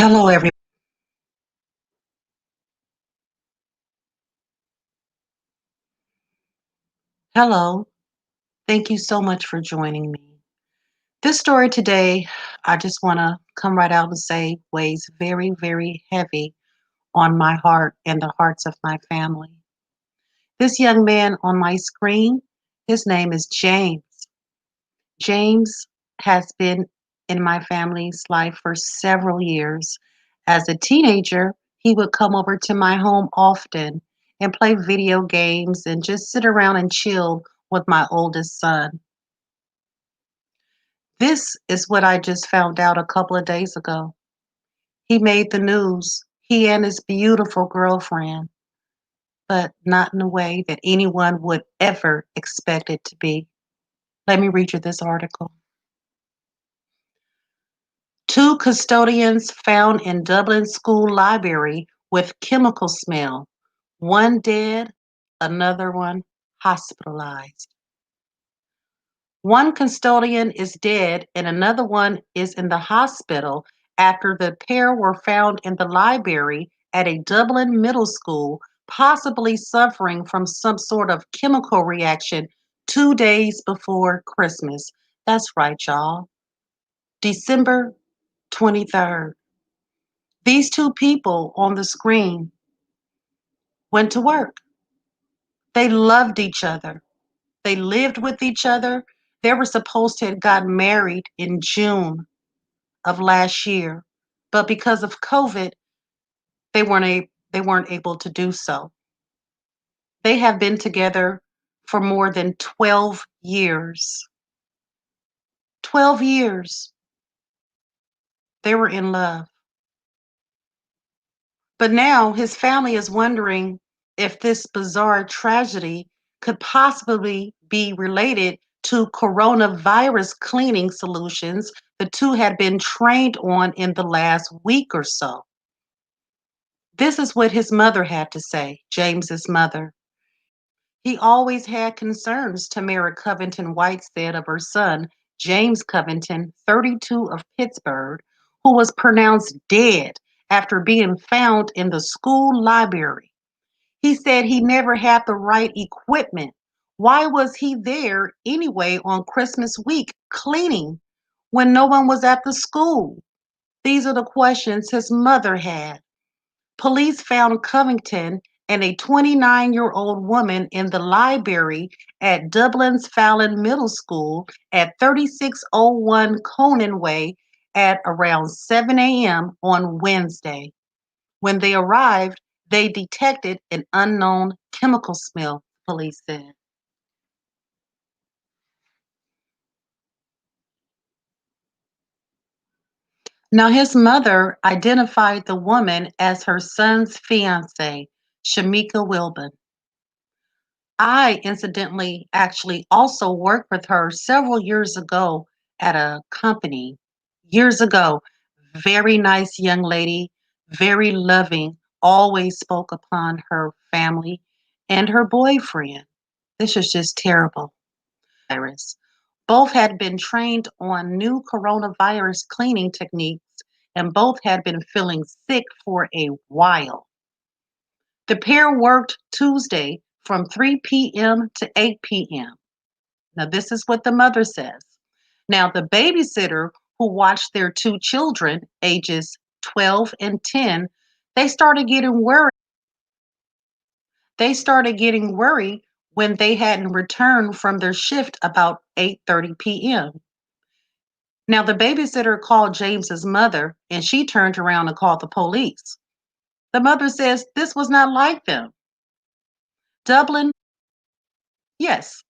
Hello, everyone. Hello. Thank you so much for joining me. This story today, I just want to come right out and say, weighs very, very heavy on my heart and the hearts of my family. This young man on my screen, his name is James. James has been in my family's life for several years. As a teenager, he would come over to my home often and play video games and just sit around and chill with my oldest son. This is what I just found out a couple of days ago. He made the news, he and his beautiful girlfriend, but not in a way that anyone would ever expect it to be. Let me read you this article. Two custodians found in Dublin school library with chemical smell. One dead, another one hospitalized. One custodian is dead and another one is in the hospital after the pair were found in the library at a Dublin middle school, possibly suffering from some sort of chemical reaction 2 days before Christmas. That's right, y'all. December 23rd. These two people on the screen went to work. They loved each other. They lived with each other. They were supposed to have gotten married in June of last year, but because of COVID, they weren't able to do so. They have been together for more than 12 years. 12 years. They were in love. But now his family is wondering if this bizarre tragedy could possibly be related to coronavirus cleaning solutions the two had been trained on in the last week or so. This is what his mother had to say, James's mother. He always had concerns, Tamara Covington White said of her son, James Covington, 32 of Pittsburgh, who was pronounced dead after being found in the school library. He said he never had the right equipment. Why was he there anyway on Christmas week cleaning when no one was at the school? These are the questions his mother had. Police found Covington and a 29-year-old woman in the library at Dublin's Fallon Middle School at 3601 Conan Way at around 7 a.m. on Wednesday. When they arrived, they detected an unknown chemical smell, police said. Now, his mother identified the woman as her son's fiance, Shamika Wilbon. I incidentally actually also worked with her several years ago at a company. Years ago, very nice young lady, very loving, always spoke upon her family and her boyfriend. This is just terrible. Virus. Both had been trained on new coronavirus cleaning techniques and both had been feeling sick for a while. The pair worked Tuesday from 3 p.m. to 8 p.m. Now, this is what the mother says. Now, the babysitter who watched their two children, ages 12 and 10, they started getting worried. They started getting worried when they hadn't returned from their shift about 8:30 p.m. Now, the babysitter called James's mother and she turned around and called the police. The mother says this was not like them. Dublin, yes.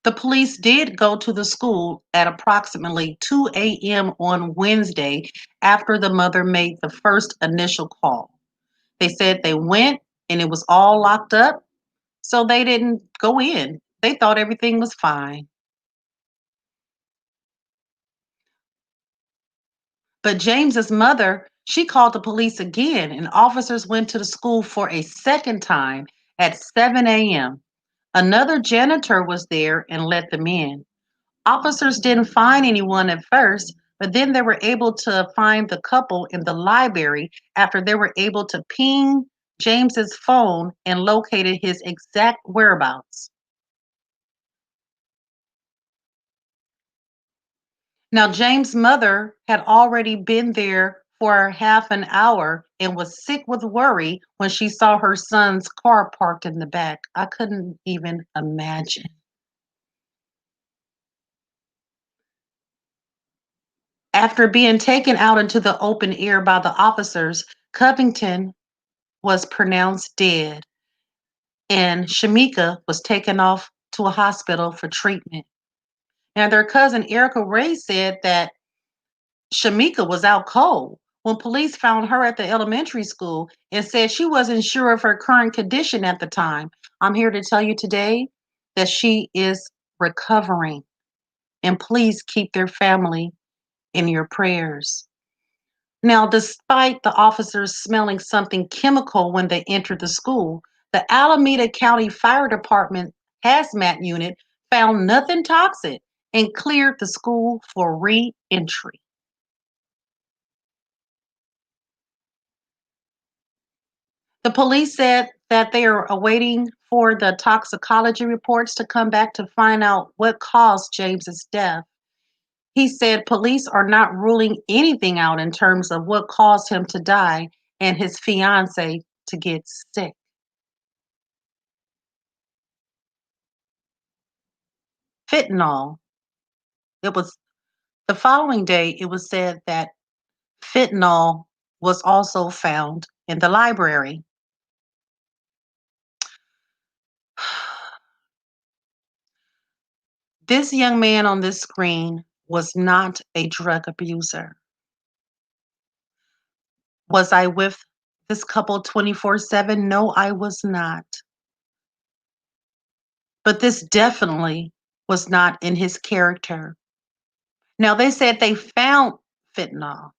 The police did go to the school at approximately 2 a.m. on Wednesday after the mother made the first initial call. They said they went and it was all locked up, so they didn't go in. They thought everything was fine. But James's mother, she called the police again, and officers went to the school for a second time at 7 a.m. Another janitor was there and let them in. Officers didn't find anyone at first, but then they were able to find the couple in the library after they were able to ping James's phone and located his exact whereabouts. Now, James' mother had already been there for half an hour and was sick with worry when she saw her son's car parked in the back. I couldn't even imagine. After being taken out into the open air by the officers, Covington was pronounced dead and Shamika was taken off to a hospital for treatment. Now, their cousin Erica Ray said that Shamika was out cold when police found her at the elementary school and said she wasn't sure of her current condition at the time. I'm here to tell you today that she is recovering, and please keep their family in your prayers. Now, despite the officers smelling something chemical when they entered the school, the Alameda County Fire Department hazmat unit found nothing toxic and cleared the school for re entry. The police said that they are awaiting for the toxicology reports to come back to find out what caused James's death. He said police are not ruling anything out in terms of what caused him to die and his fiance to get sick. Fentanyl. It was the following day, it was said that fentanyl was also found in the library. This young man on this screen was not a drug abuser. Was I with this couple 24/7? No, I was not. But this definitely was not in his character. Now, they said they found fentanyl.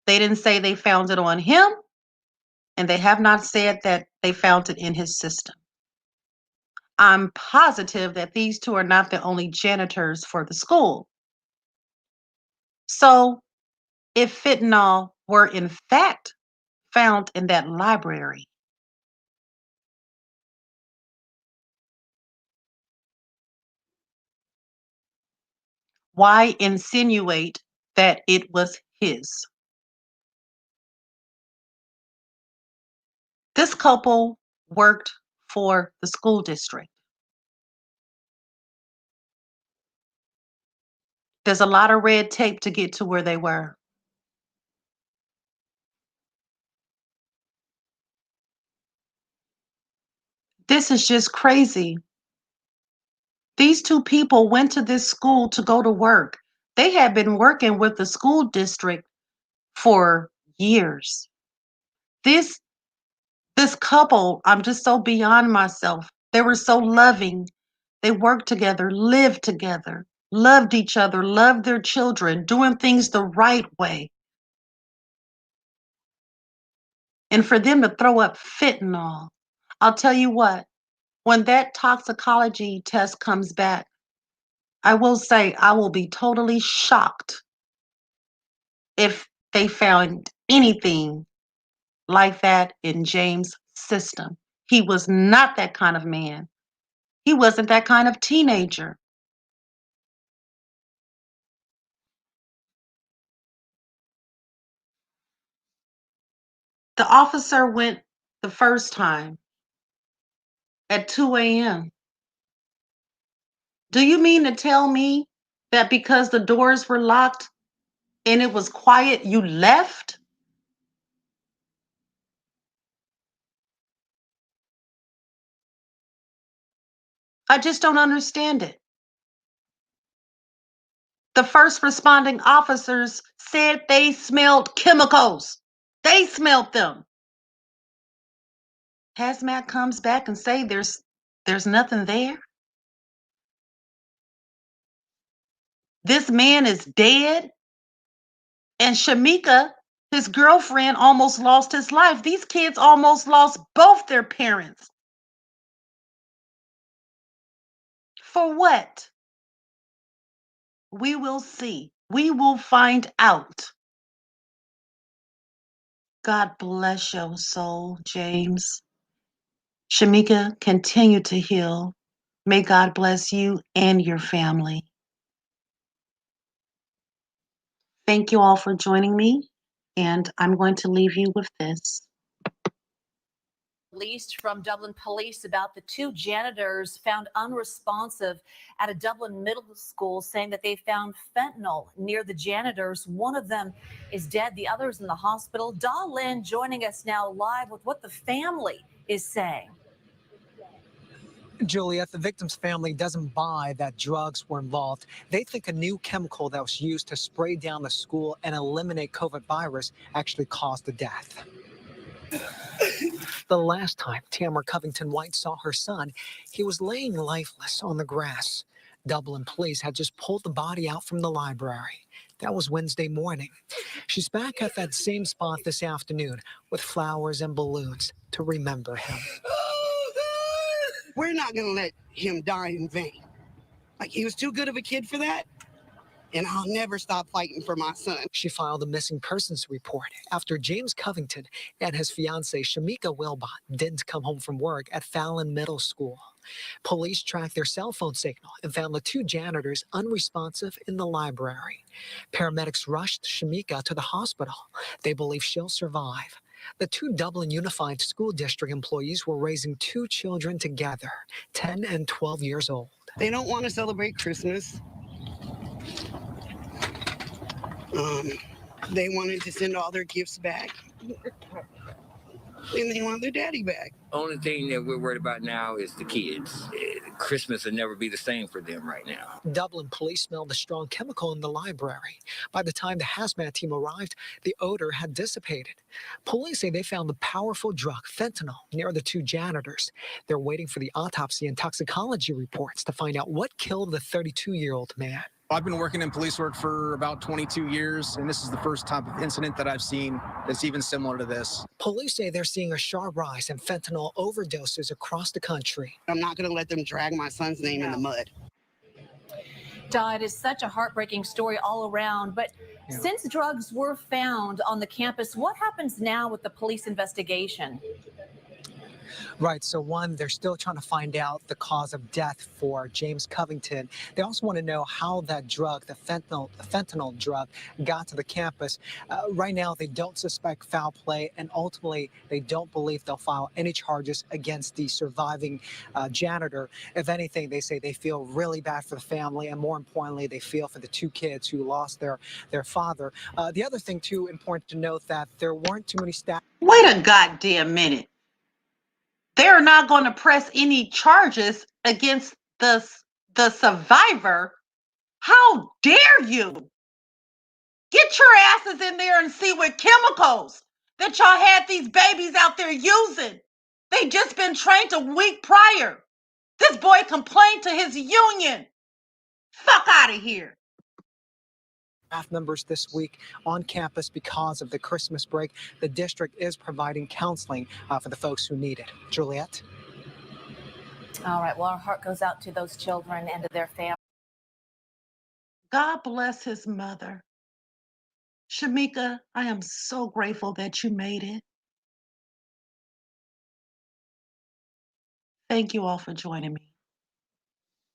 They didn't say they found it on him, and they have not said that they found it in his system. I'm positive that these two are not the only janitors for the school. So, if fentanyl were in fact found in that library, why insinuate that it was his? This couple worked for the school district. There's a lot of red tape to get to where they were. This is just crazy. These two people went to this school to go to work. They had been working with the school district for years. This this couple, I'm just so beyond myself. They were so loving. They worked together, lived together, loved each other, loved their children, doing things the right way. And for them to throw up fentanyl, I'll tell you what, when that toxicology test comes back, I will say I will be totally shocked if they found anything like that in James' system. He was not that kind of man. He wasn't that kind of teenager. The officer went the first time at 2 a.m. Do you mean to tell me that because the doors were locked and it was quiet, you left? I just don't understand it. The first responding officers said they smelled chemicals. They smelled them. Hazmat comes back and say there's nothing there. This man is dead. And Shamika, his girlfriend, almost lost his life. These kids almost lost both their parents. For what? We will see. We will find out. God bless your soul, James. Shamika, continue to heal. May God bless you and your family. Thank you all for joining me, and I'm going to leave you with this. Released from Dublin police about the two janitors found unresponsive at a Dublin middle school, saying that they found fentanyl near the janitors. One of them is dead, the other's in the hospital. Dawn Lynn joining us now live with what the family is saying. Juliet, the victim's family doesn't buy that drugs were involved. They think a new chemical that was used to spray down the school and eliminate COVID virus actually caused the death. The last time Tamara Covington White saw her son, he was laying lifeless on the grass. Dublin police had just pulled the body out from the library. That was Wednesday morning. She's back at that same spot this afternoon with flowers and balloons to remember him. We're not going to let him die in vain. Like, he was too good of a kid for that. And I'll never stop fighting for my son. She filed a missing persons report after James Covington and his fiancée Shamika Wilbot didn't come home from work at Fallon Middle School. Police tracked their cell phone signal and found the two janitors unresponsive in the library. Paramedics rushed Shamika to the hospital. They believe she'll survive. The two Dublin Unified School District employees were raising two children together, 10 and 12 years old. They don't want to celebrate Christmas. They wanted to send all their gifts back. And they want their daddy back. Only thing that we're worried about now is the kids. Christmas will never be the same for them right now. Dublin police smelled a strong chemical in the library. By the time the hazmat team arrived, the odor had dissipated. Police say they found the powerful drug fentanyl near the two janitors. They're waiting for the autopsy and toxicology reports to find out what killed the 32-year-old man. I've been working in police work for about 22 years, and this is the first type of incident that I've seen that's even similar to this. Police say they're seeing a sharp rise in fentanyl overdoses across the country. I'm not going to let them drag my son's name in the mud. It is such a heartbreaking story all around, but since drugs were found on the campus, what happens now with the police investigation? Right. So one, they're still trying to find out the cause of death for James Covington. They also want to know how that drug, the fentanyl drug, got to the campus. Right now, they don't suspect foul play, and ultimately, they don't believe they'll file any charges against the surviving janitor. If anything, they say they feel really bad for the family, and more importantly, they feel for the two kids who lost their father. The other thing, too, important to note that there weren't too many staff. Wait a goddamn minute. They're not going to press any charges against the survivor. How dare you? Get your asses in there and see what chemicals that y'all had these babies out there using. They just been trained a week prior. This boy complained to his union. Fuck out of here. Staff members this week on campus because of the Christmas break. The district is providing counseling for the folks who need it. Juliet? All right. Well, our heart goes out to those children and to their families. God bless his mother. Shamika, I am so grateful that you made it. Thank you all for joining me.